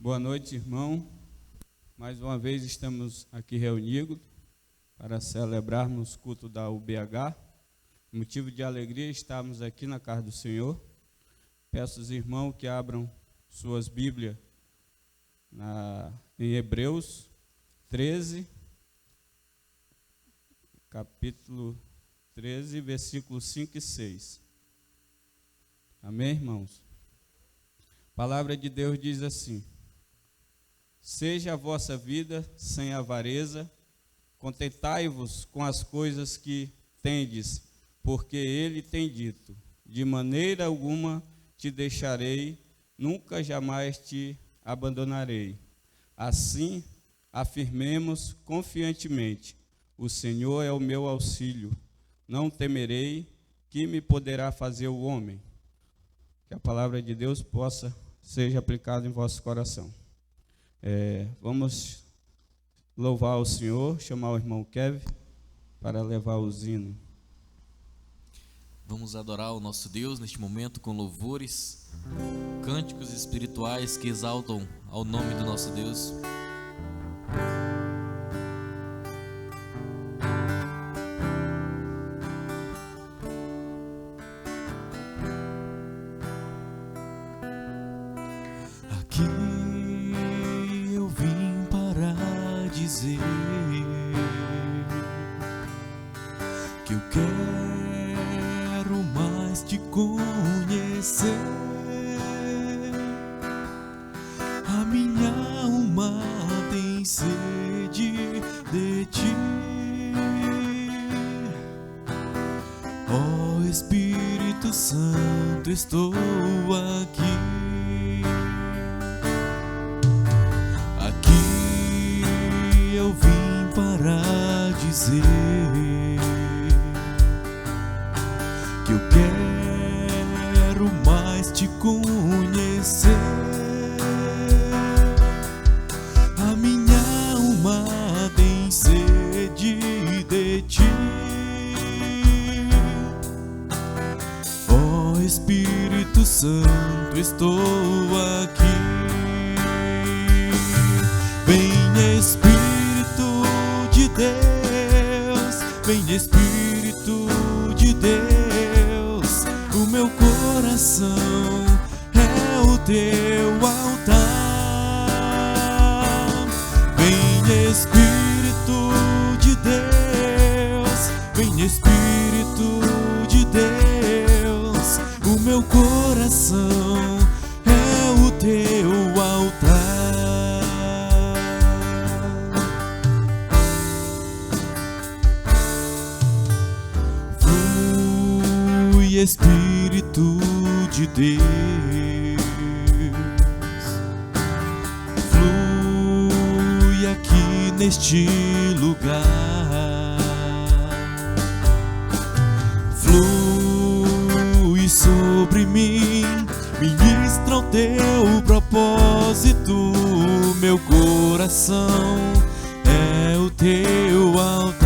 Boa noite, irmão. Mais uma vez estamos aqui reunidos para celebrarmos o culto da UBH. Motivo de alegria estarmos aqui na casa do Senhor. Peço aos irmãos que abram suas Bíblias em Hebreus 13, capítulo 13, versículos 5 e 6. Amém, irmãos? A palavra de Deus diz assim: seja a vossa vida sem avareza, contentai-vos com as coisas que tendes, porque ele tem dito: de maneira alguma te deixarei, nunca jamais te abandonarei. Assim, afirmemos confiantemente: o Senhor é o meu auxílio, não temerei, que me poderá fazer o homem. Que a palavra de Deus seja aplicada em vosso coração. Vamos louvar o Senhor, chamar o irmão Kevin para levar o hino. Vamos adorar o nosso Deus neste momento com louvores, cânticos espirituais que exaltam ao nome do nosso Deus. Que eu quero mais te conhecer. A minha alma tem sede de ti. Ó Espírito Santo, estou aqui. Aqui eu vim para dizer que eu quero mais te conhecer. A minha alma tem sede de ti. Ó Espírito Santo, estou aqui. Vem Espírito de Deus, vem Espírito de Deus. O meu coração é o teu altar. Vem Espírito de Deus, vem Espírito de Deus. O meu coração é o teu altar. Espírito de Deus, flui aqui neste lugar. Flui sobre mim, ministra o teu propósito. Meu coração é o teu altar.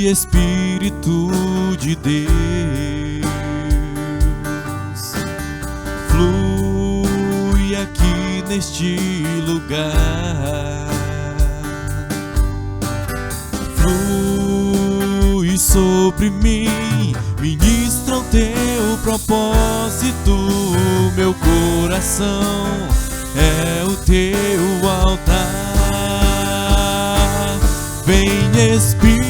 Espírito de Deus, flui aqui neste lugar. Flui sobre mim, ministra o teu propósito. Meu coração é o teu altar. Vem Espírito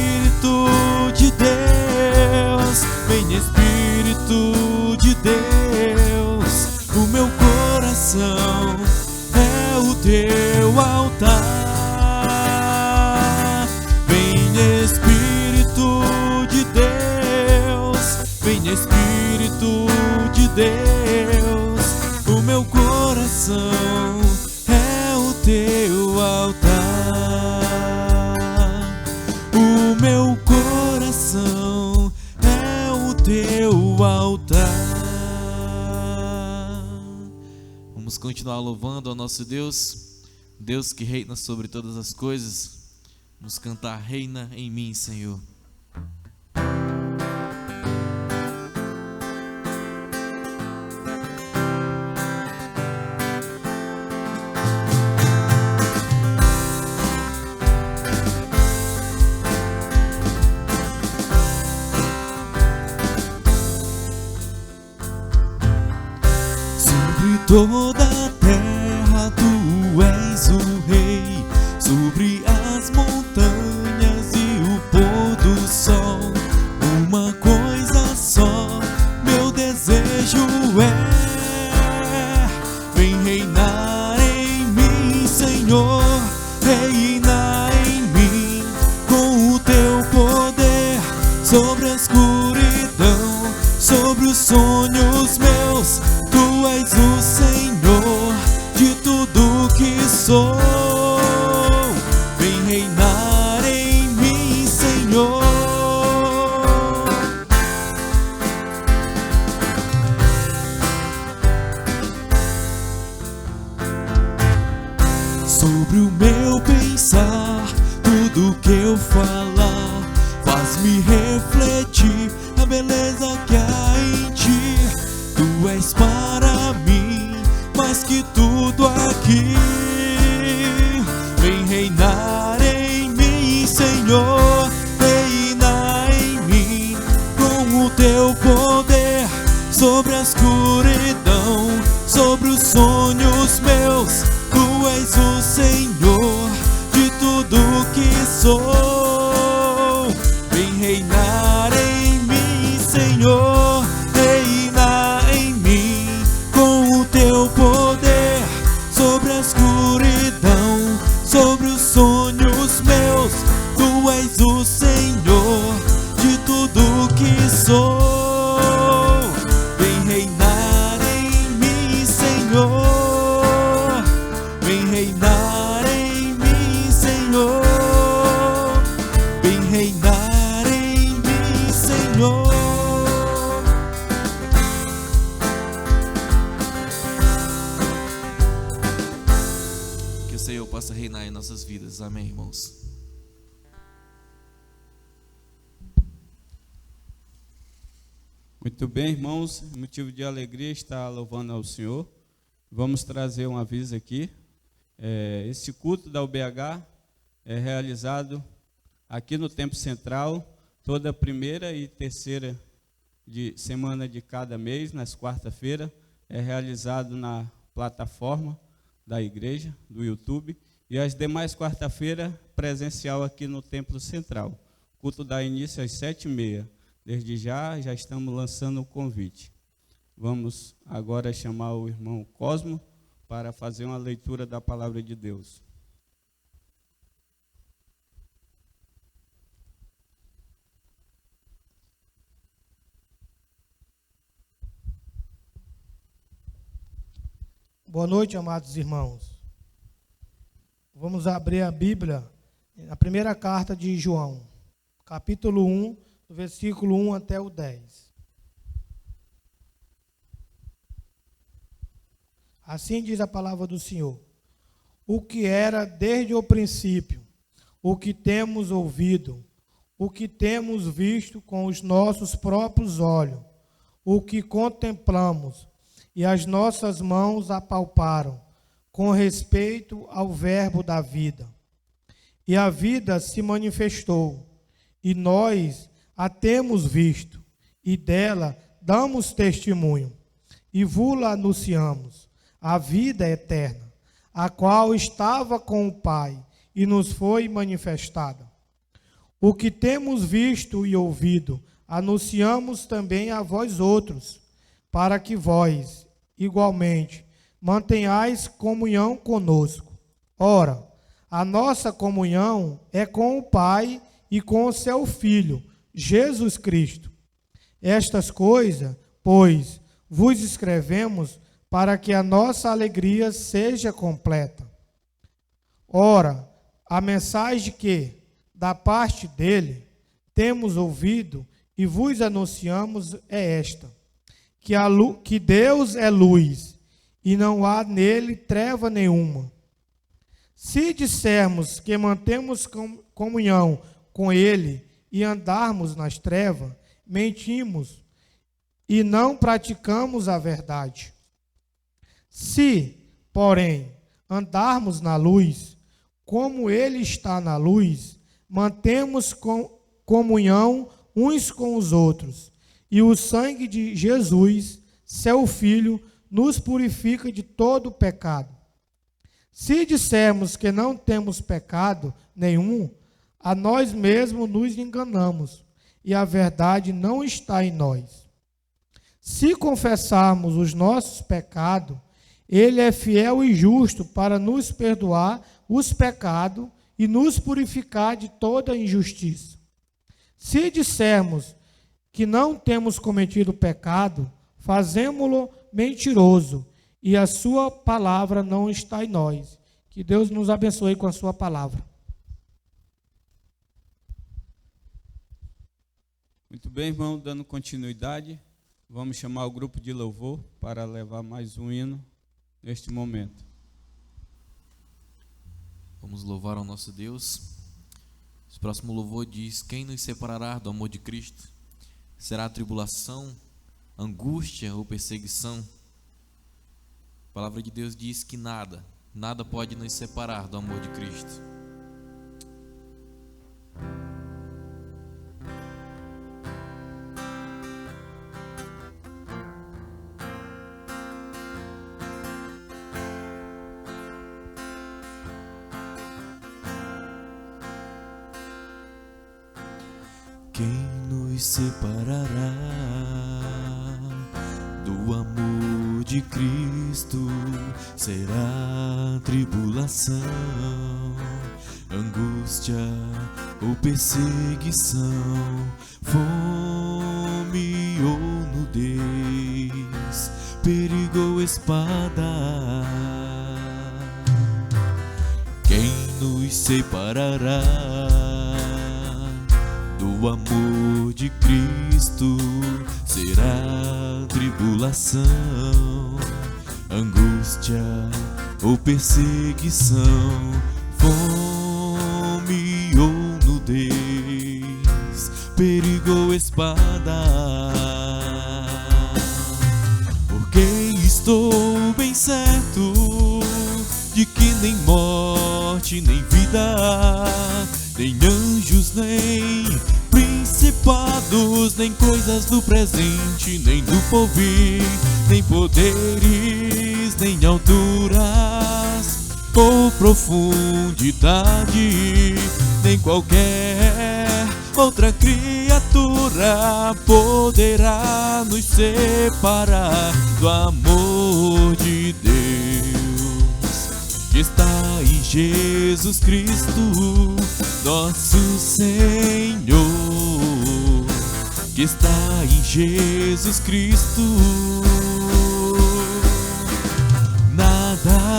de Deus, vem Espírito de Deus. O meu coração é o teu altar. Vem Espírito de Deus, vem Espírito de Deus. O meu coração é o teu altar. O meu coração é o teu altar. Vamos continuar louvando ao nosso Deus, Deus que reina sobre todas as coisas. Vamos cantar: reina em mim, Senhor. toda a terra tu és o rei, sobre as montanhas e o pôr do sol. Uma coisa só meu desejo é: vem reinar em mim, Senhor, reina em mim com o teu poder, sobre a escuridão, sobre os sonhos meus. Tu és o Senhor de tudo que sou. Vem reinar em mim, Senhor. Sobre o meu pensar, tudo que eu falar, faz-me refletir a beleza que há em ti. Tu és para mim mais que tudo aqui. Vem reinar em mim, Senhor, reina em mim com o teu poder, sobre a escuridão, sobre os sonhos meus. Tu és o Senhor de tudo que sou. Vem reinar em mim, Senhor, reina em mim com o teu poder, sobre a escuridão, sobre os sonhos meus. Tu és o Senhor de tudo que sou. Vem reinar em mim, Senhor. Vem reinar em mim, Senhor. Vem reinar em mim, Senhor. Que o Senhor possa reinar em nossas vidas. Amém, irmãos. Muito bem, irmãos, motivo de alegria estar louvando ao Senhor. Vamos trazer um aviso aqui. Este culto da UBH é realizado aqui no Templo Central, toda primeira e terceira de semana de cada mês, nas quarta-feiras. É realizado na plataforma da igreja, do YouTube, e as demais quarta-feiras, presencial aqui no Templo Central. O culto dá início às 7h30. Desde já estamos lançando o convite. Vamos agora chamar o irmão Cosmo para fazer uma leitura da palavra de Deus. Boa noite, amados irmãos. Vamos abrir a Bíblia na primeira carta de João, capítulo 1, do versículo 1 até o 10. Assim diz a palavra do Senhor: o que era desde o princípio, o que temos ouvido, o que temos visto com os nossos próprios olhos, o que contemplamos e as nossas mãos apalparam, com respeito ao verbo da vida. E a vida se manifestou, e nós a temos visto, e dela damos testemunho, e vos-la anunciamos, a vida eterna, a qual estava com o Pai, e nos foi manifestada. O que temos visto e ouvido, anunciamos também a vós outros, para que vós, igualmente, mantenhais comunhão conosco. Ora, a nossa comunhão é com o Pai e com o seu Filho, Jesus Cristo. Estas coisas, pois, vos escrevemos para que a nossa alegria seja completa. Ora, a mensagem que, da parte dele, temos ouvido e vos anunciamos é esta: que Deus é luz, e não há nele treva nenhuma. Se dissermos que mantemos comunhão com ele e andarmos nas trevas, mentimos e não praticamos a verdade. Se, porém, andarmos na luz, como ele está na luz, mantemos comunhão uns com os outros, e o sangue de Jesus, seu Filho, nos purifica de todo pecado. Se dissermos que não temos pecado nenhum, a nós mesmos nos enganamos, e a verdade não está em nós. Se confessarmos os nossos pecados, Ele é fiel e justo para nos perdoar os pecados e nos purificar de toda injustiça. Se dissermos que não temos cometido pecado, fazemo-lo mentiroso, e a sua palavra não está em nós. Que Deus nos abençoe com a sua palavra. Muito bem, irmão, dando continuidade, vamos chamar o grupo de louvor para levar mais um hino neste momento. Vamos louvar ao nosso Deus. O próximo louvor diz: quem nos separará do amor de Cristo? Será a tribulação, angústia ou perseguição? A palavra de Deus diz que nada pode nos separar do amor de Cristo. Quem nos separará do amor de Cristo? Será tribulação, angústia ou perseguição, fome ou nudez, perigo ou espada? Quem nos separará do amor de Cristo? Será tribulação, angústia ou perseguição, fome ou nudez, perigo ou espada? Porque estou bem certo de que nem morte, nem vida, nem anjos, nem principados, nem coisas do presente, nem do porvir, nem poderes, nem alturas ou profundidade, nem qualquer outra criatura poderá nos separar do amor de Deus que está em Jesus Cristo, nosso Senhor, que está em Jesus Cristo. Nada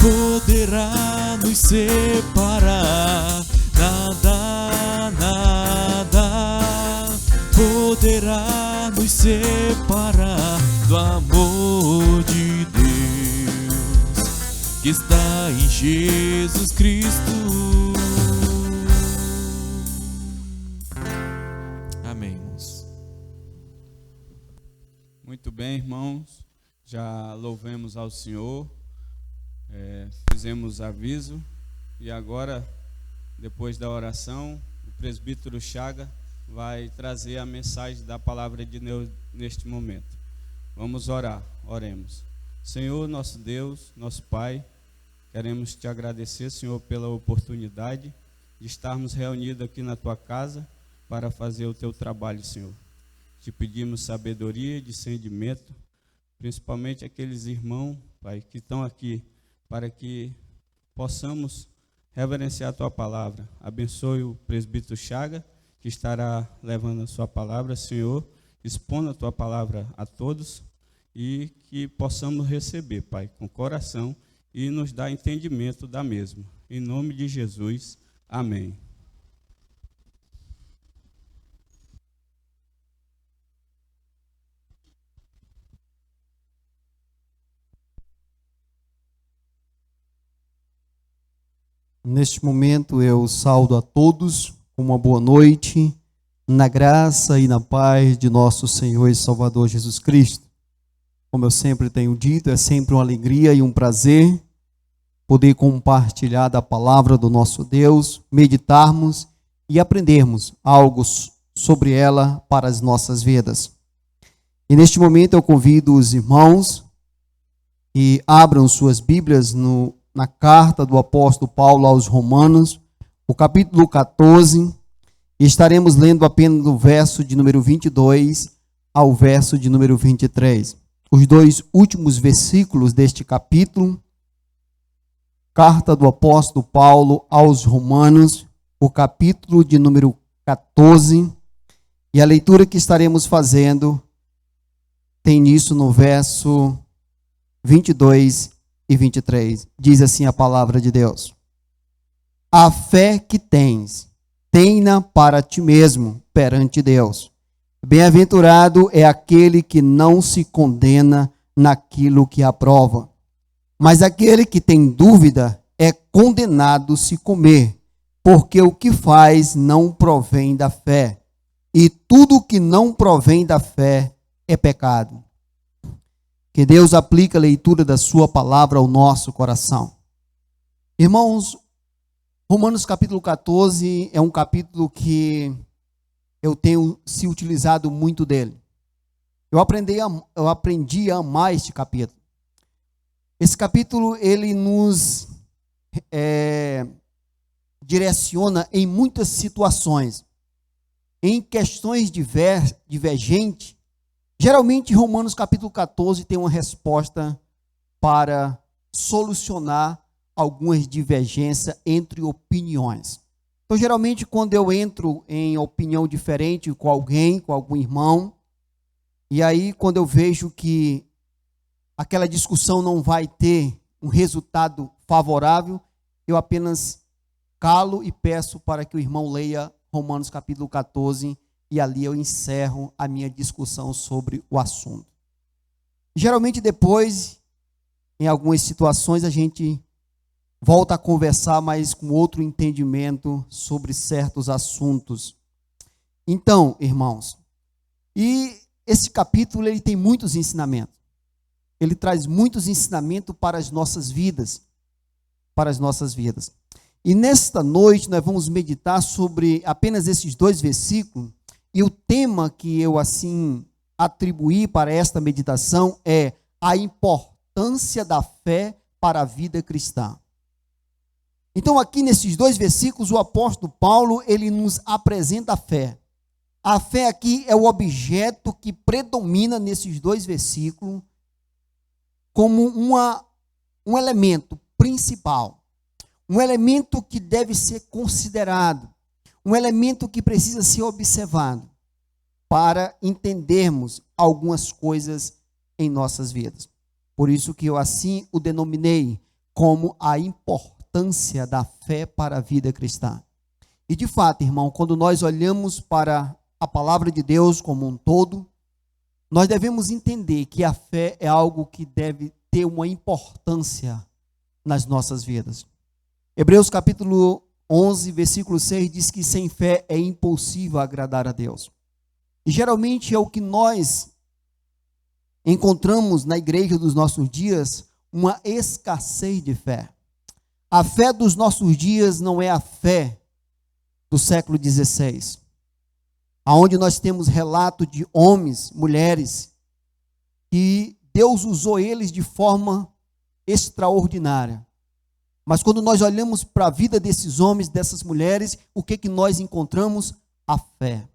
poderá nos separar, nada poderá nos separar do amor de Deus que está em Jesus Cristo. Amém, irmãos. Muito bem, irmãos, já louvemos ao Senhor, fizemos aviso, e agora, depois da oração, o presbítero Chaga vai trazer a mensagem da palavra de Deus neste momento. Vamos orar, oremos. Senhor, nosso Deus, nosso Pai, queremos te agradecer, Senhor, pela oportunidade de estarmos reunidos aqui na tua casa para fazer o teu trabalho, Senhor. Te pedimos sabedoria, discernimento, principalmente aqueles irmãos, Pai, que estão aqui, para que possamos reverenciar a tua palavra. Abençoe o presbítero Chaga, que estará levando a sua palavra, Senhor, expondo a tua palavra a todos, e que possamos receber, Pai, com coração, e nos dar entendimento da mesma. Em nome de Jesus, amém. Neste momento eu saúdo a todos com uma boa noite, na graça e na paz de nosso Senhor e Salvador Jesus Cristo. Como eu sempre tenho dito, é sempre uma alegria e um prazer poder compartilhar da palavra do nosso Deus, meditarmos e aprendermos algo sobre ela para as nossas vidas. E neste momento eu convido os irmãos que abram suas Bíblias na carta do apóstolo Paulo aos Romanos, o capítulo 14, e estaremos lendo apenas do verso de número 22 ao verso de número 23. Os dois últimos versículos deste capítulo, carta do apóstolo Paulo aos Romanos, o capítulo de número 14, e a leitura que estaremos fazendo tem nisso no verso 22 e 23. Diz assim a palavra de Deus: a fé que tens, tenha para ti mesmo perante Deus. Bem-aventurado é aquele que não se condena naquilo que aprova. Mas aquele que tem dúvida é condenado se comer, porque o que faz não provém da fé. E tudo que não provém da fé é pecado. Que Deus aplique a leitura da sua palavra ao nosso coração. Irmãos, Romanos capítulo 14 é um capítulo que eu tenho se utilizado muito dele. Eu aprendi a amar este capítulo. Esse capítulo, ele nos direciona em muitas situações, em questões divergentes. Geralmente, Romanos capítulo 14 tem uma resposta para solucionar algumas divergências entre opiniões. Então, geralmente, quando eu entro em opinião diferente com alguém, com algum irmão, e aí quando eu vejo que aquela discussão não vai ter um resultado favorável, eu apenas calo e peço para que o irmão leia Romanos capítulo 14, e ali eu encerro a minha discussão sobre o assunto. Geralmente depois, em algumas situações, a gente volta a conversar, mas com outro entendimento sobre certos assuntos. Então, irmãos, e esse capítulo ele tem muitos ensinamentos. Ele traz muitos ensinamentos para as nossas vidas. Para as nossas vidas. E nesta noite nós vamos meditar sobre apenas esses dois versículos. E o tema que eu assim atribuí para esta meditação é a importância da fé para a vida cristã. Então aqui nesses dois versículos o apóstolo Paulo ele nos apresenta a fé. A fé aqui é o objeto que predomina nesses dois versículos como um elemento principal, um elemento que deve ser considerado, um elemento que precisa ser observado para entendermos algumas coisas em nossas vidas. Por isso que eu assim o denominei como a importância da fé para a vida cristã. E de fato, irmão, quando nós olhamos para a palavra de Deus como um todo, nós devemos entender que a fé é algo que deve ter uma importância nas nossas vidas. Hebreus capítulo 11, versículo 6 diz que sem fé é impossível agradar a Deus. E geralmente é o que nós encontramos na igreja dos nossos dias, uma escassez de fé. A fé dos nossos dias não é a fé do século XVI, aonde nós temos relato de homens, mulheres, que Deus usou eles de forma extraordinária. Mas quando nós olhamos para a vida desses homens, dessas mulheres, o que nós encontramos? A fé.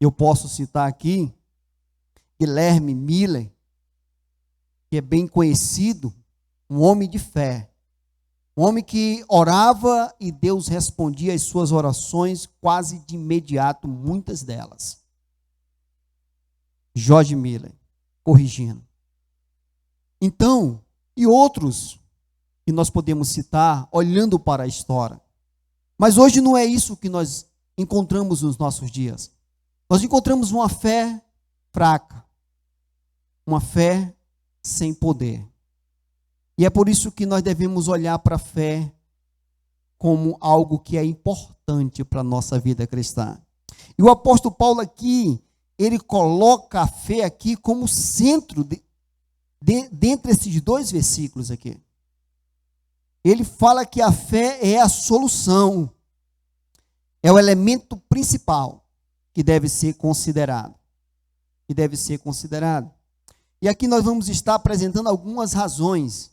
Eu posso citar aqui Guilherme Miller, que é bem conhecido, um homem de fé. Um homem que orava e Deus respondia às suas orações quase de imediato, muitas delas. George Miller, corrigindo. Então, e outros que nós podemos citar, olhando para a história. Mas hoje não é isso que nós encontramos nos nossos dias. Nós encontramos uma fé fraca, uma fé sem poder. E é por isso que nós devemos olhar para a fé como algo que é importante para a nossa vida cristã. E o apóstolo Paulo aqui, ele coloca a fé aqui como centro dentre esses dois versículos aqui. Ele fala que a fé é a solução, é o elemento principal que deve ser considerado. que deve ser considerado. E aqui nós vamos estar apresentando algumas razões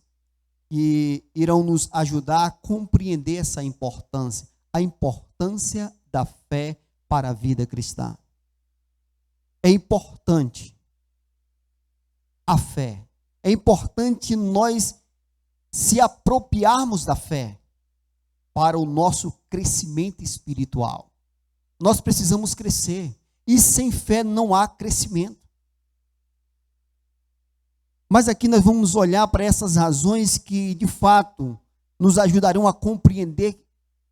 que irão nos ajudar a compreender essa importância, a importância da fé para a vida cristã. É importante a fé. É importante nós se apropriarmos da fé para o nosso crescimento espiritual. Nós precisamos crescer. E sem fé não há crescimento. Mas aqui nós vamos olhar para essas razões que, de fato, nos ajudarão a compreender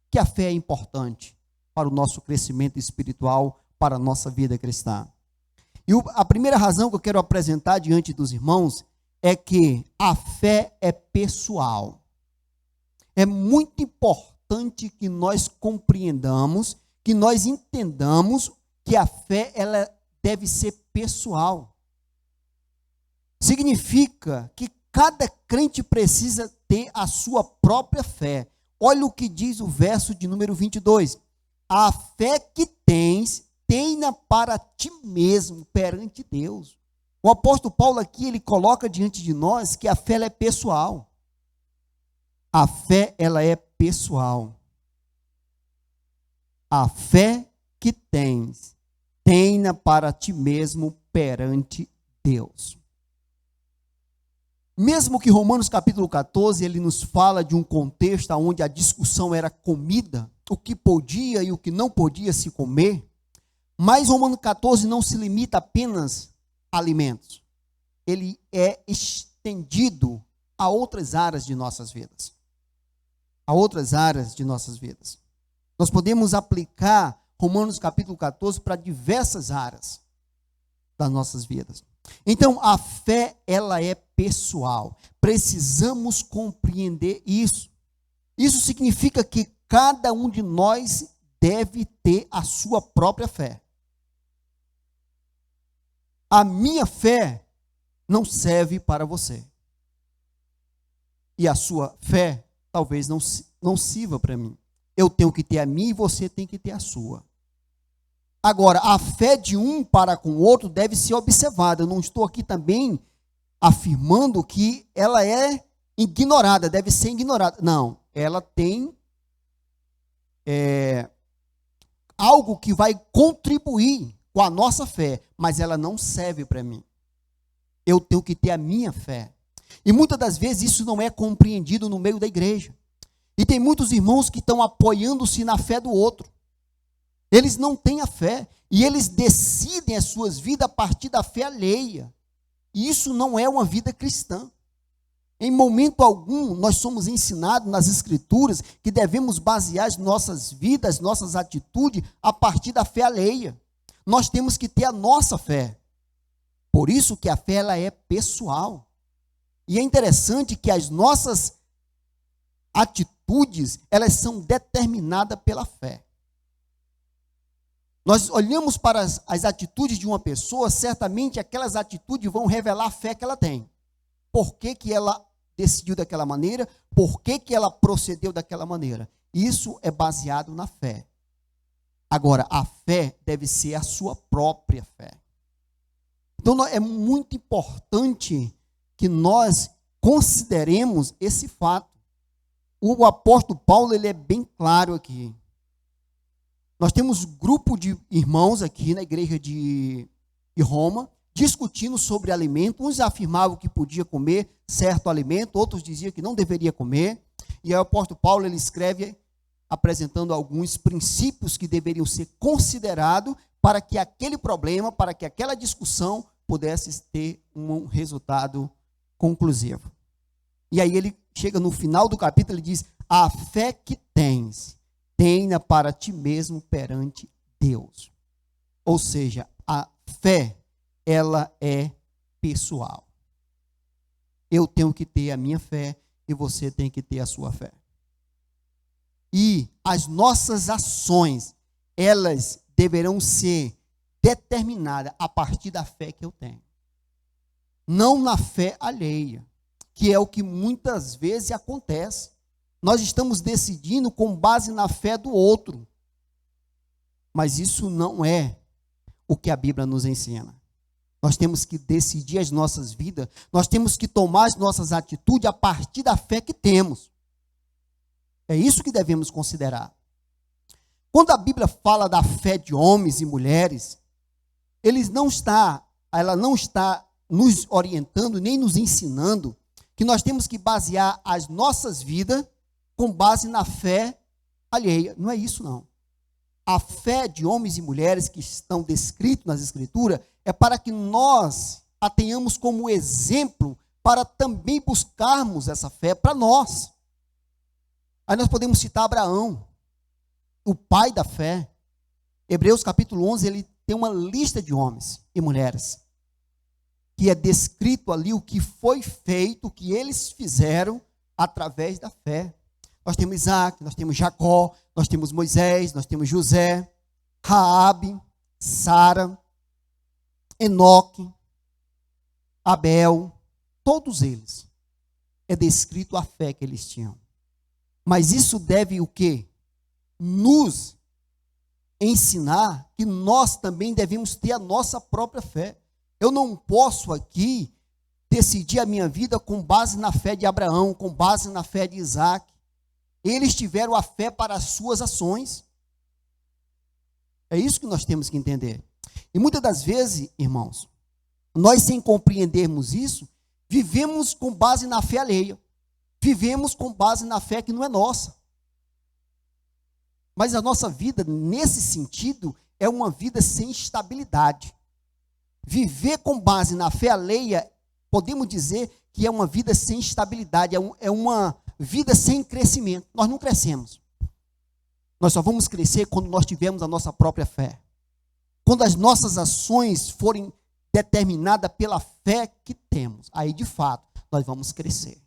que a fé é importante para o nosso crescimento espiritual, para a nossa vida cristã. E a primeira razão que eu quero apresentar diante dos irmãos é que a fé é pessoal. É muito importante que nós compreendamos, que nós entendamos que a fé ela deve ser pessoal. Significa que cada crente precisa ter a sua própria fé. Olha o que diz o verso de número 22. A fé que tens, tenha para ti mesmo perante Deus. O apóstolo Paulo aqui, ele coloca diante de nós que a fé ela é pessoal. A fé ela é pessoal. A fé que tens, tenha para ti mesmo perante Deus. Mesmo que Romanos capítulo 14, ele nos fala de um contexto onde a discussão era comida, o que podia e o que não podia se comer, mas Romanos 14 não se limita apenas a alimentos. Ele é estendido a outras áreas de nossas vidas. A outras áreas de nossas vidas. Nós podemos aplicar Romanos capítulo 14 para diversas áreas das nossas vidas. Então, a fé, ela é pessoal. Precisamos compreender isso. Isso significa que cada um de nós deve ter a sua própria fé. A minha fé não serve para você. E a sua fé talvez não sirva para mim. Eu tenho que ter a minha e você tem que ter a sua. Agora, a fé de um para com o outro deve ser observada. Eu não estou aqui também afirmando que ela é ignorada, deve ser ignorada. Não, ela tem algo que vai contribuir com a nossa fé, mas ela não serve para mim. Eu tenho que ter a minha fé. E muitas das vezes isso não é compreendido no meio da igreja. E tem muitos irmãos que estão apoiando-se na fé do outro. Eles não têm a fé e eles decidem as suas vidas a partir da fé alheia. E isso não é uma vida cristã. Em momento algum, nós somos ensinados nas Escrituras que devemos basear as nossas vidas, nossas atitudes, a partir da fé alheia. Nós temos que ter a nossa fé. Por isso que a fé ela é pessoal. E é interessante que as nossas atitudes, elas são determinadas pela fé. Nós olhamos para as atitudes de uma pessoa, certamente aquelas atitudes vão revelar a fé que ela tem. Por que que ela decidiu daquela maneira? Por que que ela procedeu daquela maneira? Isso é baseado na fé. Agora, a fé deve ser a sua própria fé. Então, é muito importante que nós consideremos esse fato. O apóstolo Paulo, ele é bem claro aqui. Nós temos um grupo de irmãos aqui na igreja de Roma, discutindo sobre alimento. Uns afirmavam que podia comer certo alimento, outros diziam que não deveria comer. E aí o apóstolo Paulo, ele escreve apresentando alguns princípios que deveriam ser considerados para que aquele problema, para que aquela discussão pudesse ter um resultado conclusivo. E aí ele chega no final do capítulo e diz: a fé que tens, tenha para ti mesmo perante Deus. Ou seja, a fé, ela é pessoal. Eu tenho que ter a minha fé e você tem que ter a sua fé. E as nossas ações, elas deverão ser determinadas a partir da fé que eu tenho. Não na fé alheia, que é o que muitas vezes acontece. Nós estamos decidindo com base na fé do outro. Mas isso não é o que a Bíblia nos ensina. Nós temos que decidir as nossas vidas, nós temos que tomar as nossas atitudes a partir da fé que temos. É isso que devemos considerar. Quando a Bíblia fala da fé de homens e mulheres, ela não está nos orientando, nem nos ensinando que nós temos que basear as nossas vidas com base na fé alheia. Não é isso, não. A fé de homens e mulheres que estão descritos nas Escrituras é para que nós a tenhamos como exemplo para também buscarmos essa fé para nós. Aí nós podemos citar Abraão, o pai da fé. Hebreus capítulo 11, ele tem uma lista de homens e mulheres, que é descrito ali o que foi feito, o que eles fizeram através da fé. Nós temos Isaac, nós temos Jacó, nós temos Moisés, nós temos José, Raabe, Sara, Enoque, Abel, todos eles. É descrito a fé que eles tinham. Mas isso deve o quê? Nos ensinar que nós também devemos ter a nossa própria fé. Eu não posso aqui decidir a minha vida com base na fé de Abraão, com base na fé de Isaac. Eles tiveram a fé para as suas ações. É isso que nós temos que entender. E muitas das vezes, irmãos, nós sem compreendermos isso, vivemos com base na fé alheia. Vivemos com base na fé que não é nossa. Mas a nossa vida, nesse sentido, é uma vida sem estabilidade. Viver com base na fé alheia, podemos dizer que é uma vida sem estabilidade, é uma vida sem crescimento. Nós não crescemos. Nós só vamos crescer quando nós tivermos a nossa própria fé. Quando as nossas ações forem determinadas pela fé que temos, aí de fato nós vamos crescer.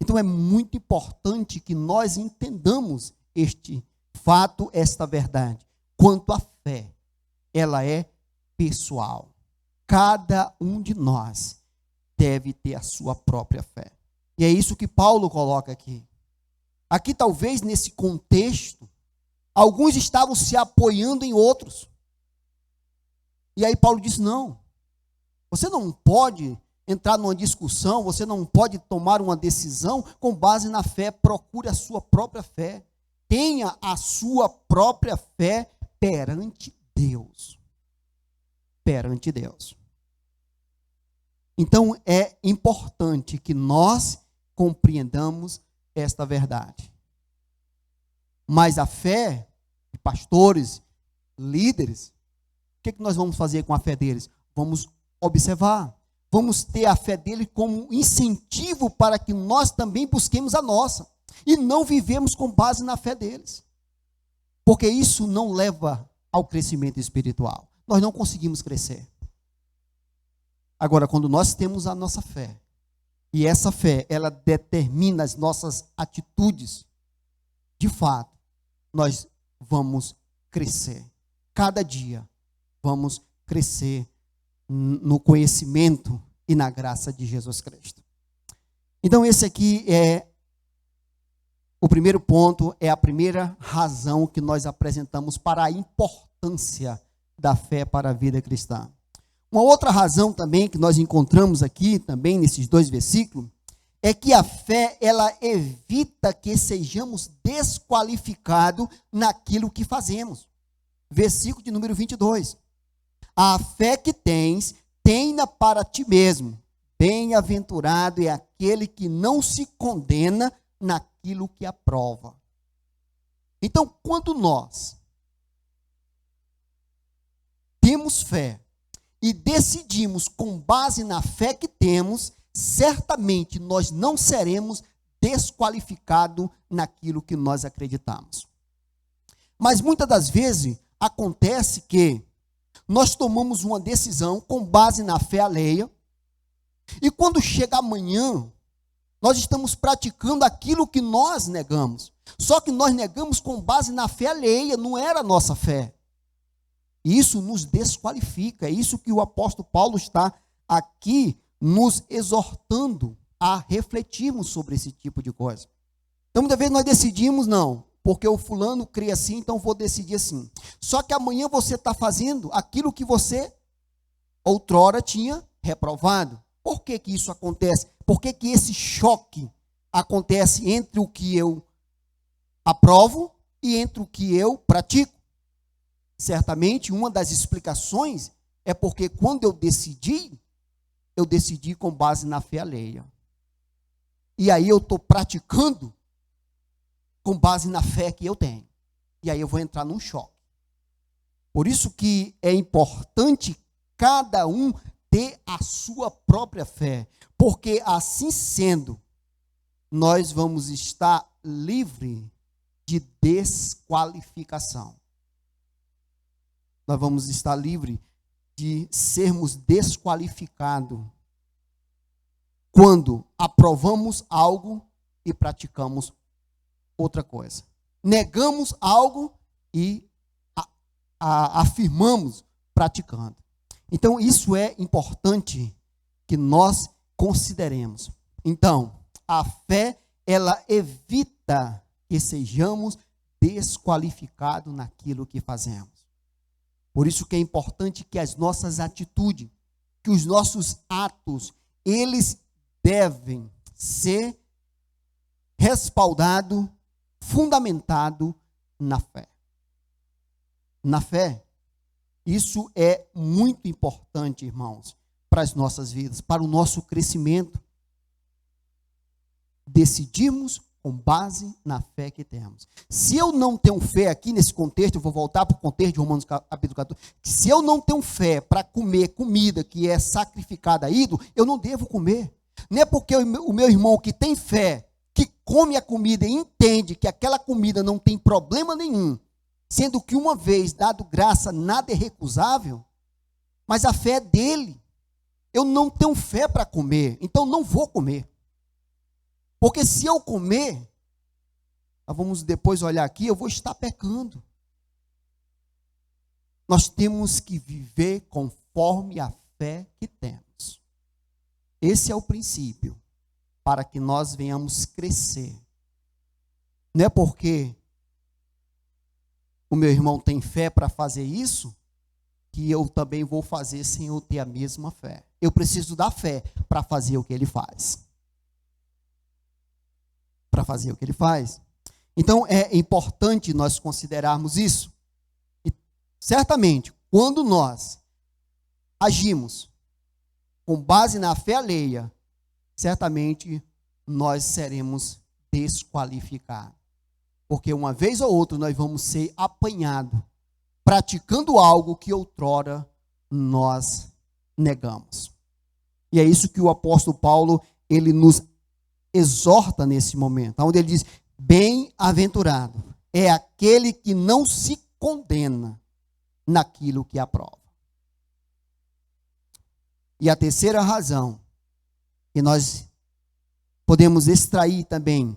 Então é muito importante que nós entendamos este fato, esta verdade. Quanto à fé, ela é pessoal. Cada um de nós deve ter a sua própria fé. E é isso que Paulo coloca aqui. Aqui, talvez, nesse contexto, alguns estavam se apoiando em outros. E aí Paulo disse, não, você não pode entrar numa discussão, você não pode tomar uma decisão com base na fé, procure a sua própria fé. Tenha a sua própria fé perante Deus. Perante Deus. Então, é importante que nós compreendamos esta verdade. Mas a fé de pastores, líderes, o que nós vamos fazer com a fé deles? Vamos observar. Vamos ter a fé deles como incentivo para que nós também busquemos a nossa. E não vivemos com base na fé deles. Porque isso não leva ao crescimento espiritual. Nós não conseguimos crescer. Agora, quando nós temos a nossa fé, e essa fé, ela determina as nossas atitudes, de fato, nós vamos crescer. Cada dia, vamos crescer no conhecimento e na graça de Jesus Cristo. Então, esse aqui é o primeiro ponto, é a primeira razão que nós apresentamos para a importância da fé para a vida cristã. Uma outra razão também que nós encontramos aqui, também nesses dois versículos, é que a fé, ela evita que sejamos desqualificados naquilo que fazemos. Versículo de número 22. A fé que tens, tenha para ti mesmo. Bem-aventurado é aquele que não se condena naquilo que aprova. Então, quando nós temos fé e decidimos com base na fé que temos, certamente nós não seremos desqualificados naquilo que nós acreditamos. Mas muitas das vezes acontece que nós tomamos uma decisão com base na fé alheia, e quando chega amanhã, nós estamos praticando aquilo que nós negamos. Só que nós negamos com base na fé alheia, não era a nossa fé. E isso nos desqualifica. É isso que o apóstolo Paulo está aqui nos exortando a refletirmos sobre esse tipo de coisa. Então, muitas vezes nós decidimos, não, porque o fulano crê assim, então vou decidir assim. Só que amanhã você está fazendo aquilo que você outrora tinha reprovado. Por que que isso acontece? Por que que esse choque acontece entre o que eu aprovo e entre o que eu pratico? Certamente, uma das explicações é porque quando eu decidi com base na fé alheia. E aí eu estou praticando com base na fé que eu tenho. E aí eu vou entrar num choque. Por isso que é importante cada um ter a sua própria fé. Porque assim sendo, nós vamos estar livres de desqualificação. Nós vamos estar livres de sermos desqualificados quando aprovamos algo e praticamos outra coisa. Negamos algo e afirmamos praticando. Então, isso é importante que nós consideremos. Então, a fé, ela evita que sejamos desqualificados naquilo que fazemos. Por isso que é importante que as nossas atitudes, que os nossos atos, eles devem ser respaldados, fundamentados na fé. Na fé. Isso é muito importante, irmãos, para as nossas vidas, para o nosso crescimento. Decidimos com base na fé que temos. Se eu não tenho fé aqui nesse contexto, eu vou voltar para o contexto de Romanos capítulo 14, se eu não tenho fé para comer comida que é sacrificada a ídolo, eu não devo comer. Não é porque o meu irmão que tem fé, que come a comida e entende que aquela comida não tem problema nenhum, sendo que uma vez dado graça, nada é recusável, mas a fé é dele. Eu não tenho fé para comer, então não vou comer. Porque se eu comer, nós vamos depois olhar aqui, eu vou estar pecando. Nós temos que viver conforme a fé que temos. Esse é o princípio, para que nós venhamos crescer. Não é porque o meu irmão tem fé para fazer isso, que eu também vou fazer sem eu ter a mesma fé. Eu preciso da fé para fazer o que ele faz. Para fazer o que ele faz. Então, é importante nós considerarmos isso. E, certamente, quando nós agimos com base na fé alheia, certamente nós seremos desqualificados. Porque uma vez ou outra nós vamos ser apanhados, praticando algo que outrora nós negamos. E é isso que o apóstolo Paulo, ele nos exorta nesse momento, onde ele diz: bem-aventurado é aquele que não se condena naquilo que aprova. E a terceira razão que nós podemos extrair também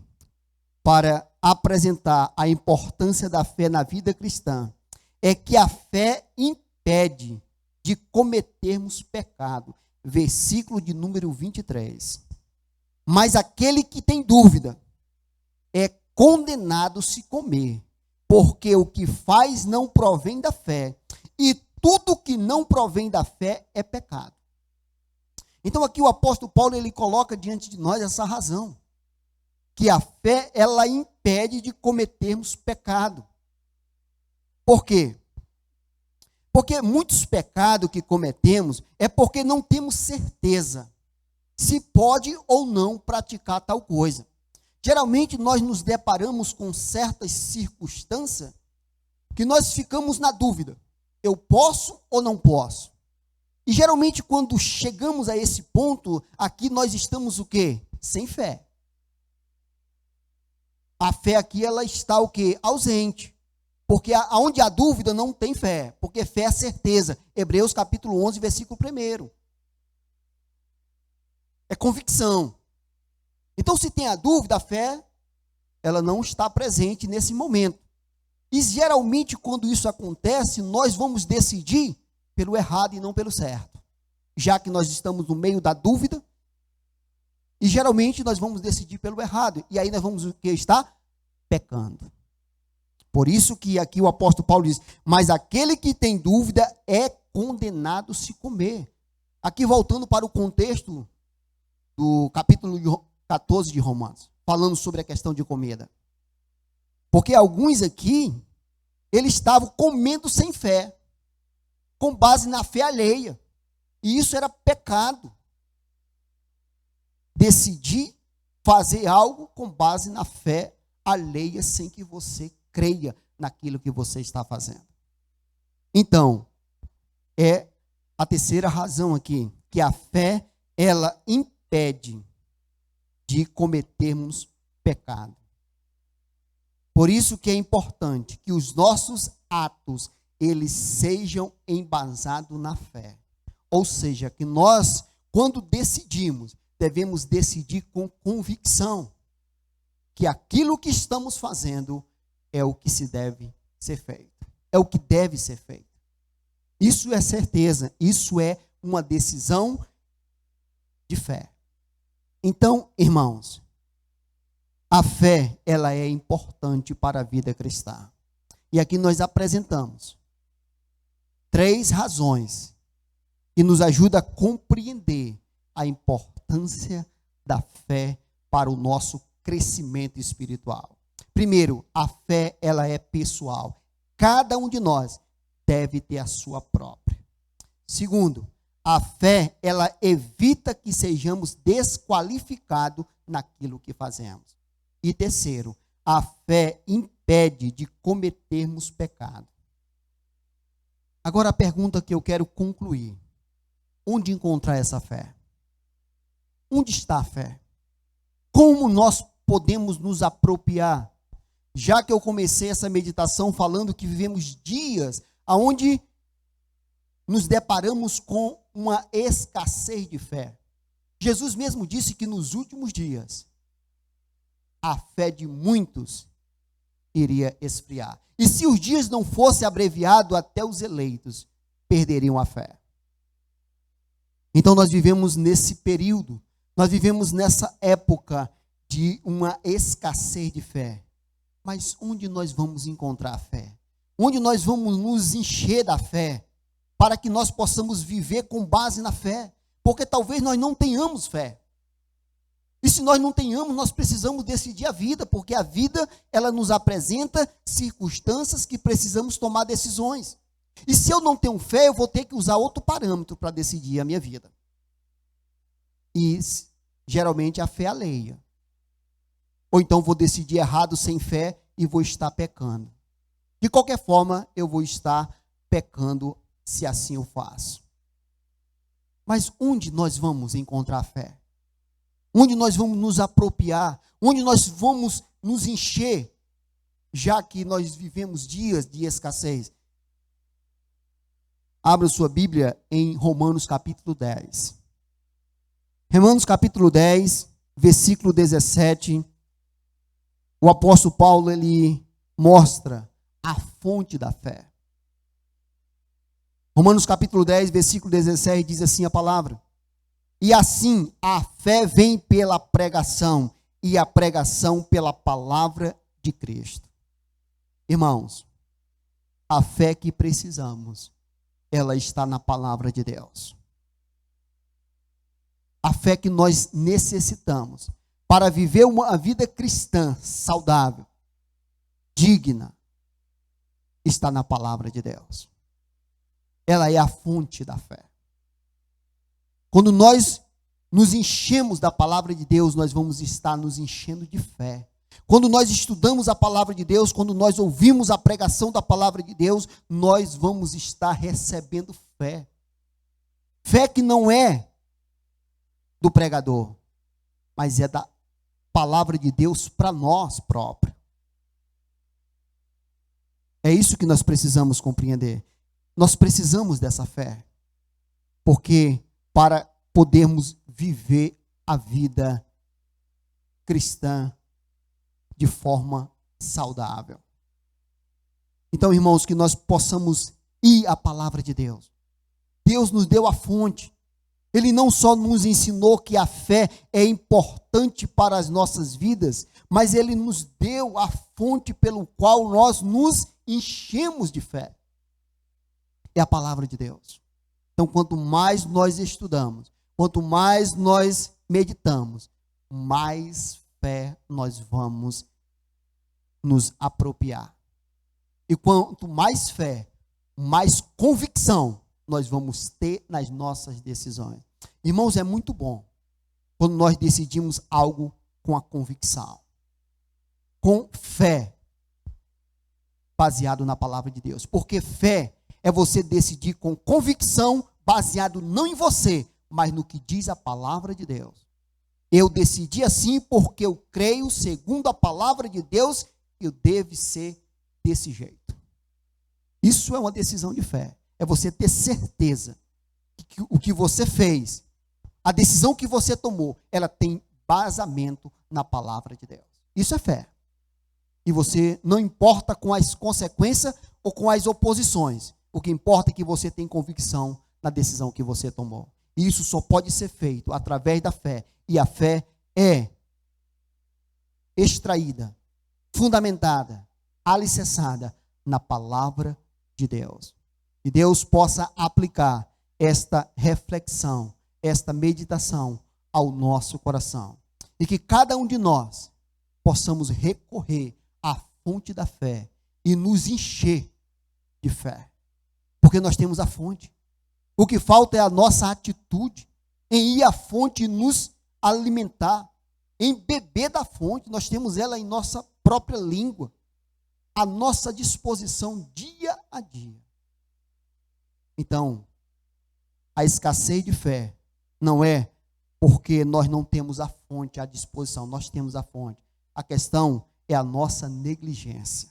para apresentar a importância da fé na vida cristã é que a fé impede de cometermos pecado. Versículo de número 23. Mas aquele que tem dúvida é condenado se comer, porque o que faz não provém da fé, e tudo que não provém da fé é pecado. Então aqui o apóstolo Paulo, ele coloca diante de nós essa razão, que a fé, ela impede de cometermos pecado. Por quê? Porque muitos pecados que cometemos é porque não temos certeza se pode ou não praticar tal coisa. Geralmente nós nos deparamos com certas circunstâncias que nós ficamos na dúvida. Eu posso ou não posso? E geralmente quando chegamos a esse ponto, aqui nós estamos o quê? Sem fé. A fé aqui, ela está o quê? Ausente. Porque onde há dúvida não tem fé. Porque fé é certeza. Hebreus capítulo 11, versículo 1. É convicção. Então, se tem a dúvida, a fé, ela não está presente nesse momento. E geralmente, quando isso acontece, nós vamos decidir pelo errado e não pelo certo. Já que nós estamos no meio da dúvida, e geralmente nós vamos decidir pelo errado. E aí nós vamos o que? Estar pecando. Por isso que aqui o apóstolo Paulo diz: mas aquele que tem dúvida é condenado se comer, Aqui voltando para o contexto do capítulo 14 de Romanos, falando sobre a questão de comida. Porque alguns aqui, eles estavam comendo sem fé, com base na fé alheia. E isso era pecado. Decidir fazer algo com base na fé alheia, sem que você creia naquilo que você está fazendo. Então, é a terceira razão aqui, que a fé, ela impede de cometermos pecado. Por isso que é importante que os nossos atos, eles sejam embasados na fé. Ou seja, que nós, quando decidimos, devemos decidir com convicção que aquilo que estamos fazendo é o que se deve ser feito. É o que deve ser feito. Isso é certeza, isso é uma decisão de fé. Então, irmãos, a fé, ela é importante para a vida cristã. E aqui nós apresentamos 3 razões que nos ajudam a compreender a importância da fé para o nosso crescimento espiritual. Primeiro, a fé, ela é pessoal. Cada um de nós deve ter a sua própria. Segundo, a fé, ela evita que sejamos desqualificados naquilo que fazemos. E terceiro, a fé impede de cometermos pecado. Agora a pergunta que eu quero concluir: onde encontrar essa fé? Onde está a fé? Como nós podemos nos apropriar? Já que eu comecei essa meditação falando que vivemos dias onde nos deparamos com uma escassez de fé. Jesus mesmo disse que nos últimos dias a fé de muitos iria esfriar. E se os dias não fossem abreviados, até os eleitos perderiam a fé. Então nós vivemos nesse período, nós vivemos nessa época de uma escassez de fé. Mas onde nós vamos encontrar a fé? Onde nós vamos nos encher da fé? Para que nós possamos viver com base na fé. Porque talvez nós não tenhamos fé. E se nós não tenhamos, nós precisamos decidir a vida. Porque a vida, ela nos apresenta circunstâncias que precisamos tomar decisões. E se eu não tenho fé, eu vou ter que usar outro parâmetro para decidir a minha vida. E geralmente a fé alheia. Ou então vou decidir errado sem fé e vou estar pecando. De qualquer forma, eu vou estar pecando se assim eu faço. Mas onde nós vamos encontrar fé? Onde nós vamos nos apropriar? Onde nós vamos nos encher? Já que nós vivemos dias de escassez. Abra sua Bíblia em Romanos capítulo 10. Romanos capítulo 10, versículo 17. O apóstolo Paulo, ele mostra a fonte da fé. Romanos capítulo 10, versículo 17, diz assim a palavra: e assim a fé vem pela pregação, e a pregação pela palavra de Cristo. Irmãos, a fé que precisamos, ela está na palavra de Deus. A fé que nós necessitamos para viver uma vida cristã saudável, digna, está na palavra de Deus. Ela é a fonte da fé. Quando nós nos enchemos da palavra de Deus, nós vamos estar nos enchendo de fé. Quando nós estudamos a palavra de Deus, quando nós ouvimos a pregação da palavra de Deus, nós vamos estar recebendo fé. Fé que não é do pregador, mas é da palavra de Deus para nós próprios. É isso que nós precisamos compreender. Nós precisamos dessa fé, porque para podermos viver a vida cristã de forma saudável. Então, irmãos, que nós possamos ir à palavra de Deus. Deus nos deu a fonte. Ele não só nos ensinou que a fé é importante para as nossas vidas, mas Ele nos deu a fonte pelo qual nós nos enchemos de fé. É a palavra de Deus. Então, quanto mais nós estudamos, quanto mais nós meditamos, mais fé nós vamos nos apropriar. E quanto mais fé, mais convicção nós vamos ter nas nossas decisões. Irmãos, é muito bom quando nós decidimos algo com a convicção, com fé, baseado na palavra de Deus. Porque fé é você decidir com convicção, baseado não em você, mas no que diz a palavra de Deus. Eu decidi assim porque eu creio, segundo a palavra de Deus, que eu devo ser desse jeito. Isso é uma decisão de fé. É você ter certeza que o que você fez, a decisão que você tomou, ela tem basamento na palavra de Deus. Isso é fé. E você não importa com as consequências ou com as oposições. O que importa é que você tem convicção na decisão que você tomou. E isso só pode ser feito através da fé. E a fé é extraída, fundamentada, alicerçada na palavra de Deus. Que Deus possa aplicar esta reflexão, esta meditação ao nosso coração. E que cada um de nós possamos recorrer à fonte da fé e nos encher de fé. Porque nós temos a fonte. O que falta é a nossa atitude em ir à fonte e nos alimentar, em beber da fonte. Nós temos ela em nossa própria língua, à nossa disposição dia a dia. Então, a escassez de fé não é porque nós não temos a fonte à disposição, nós temos a fonte. A questão é a nossa negligência,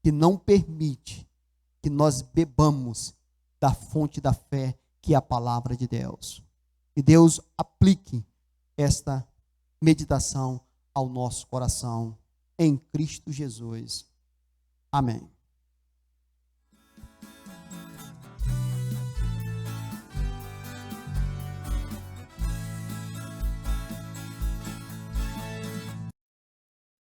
que não permite que nós bebamos da fonte da fé, que é a palavra de Deus. Que Deus aplique esta meditação ao nosso coração, em Cristo Jesus. Amém.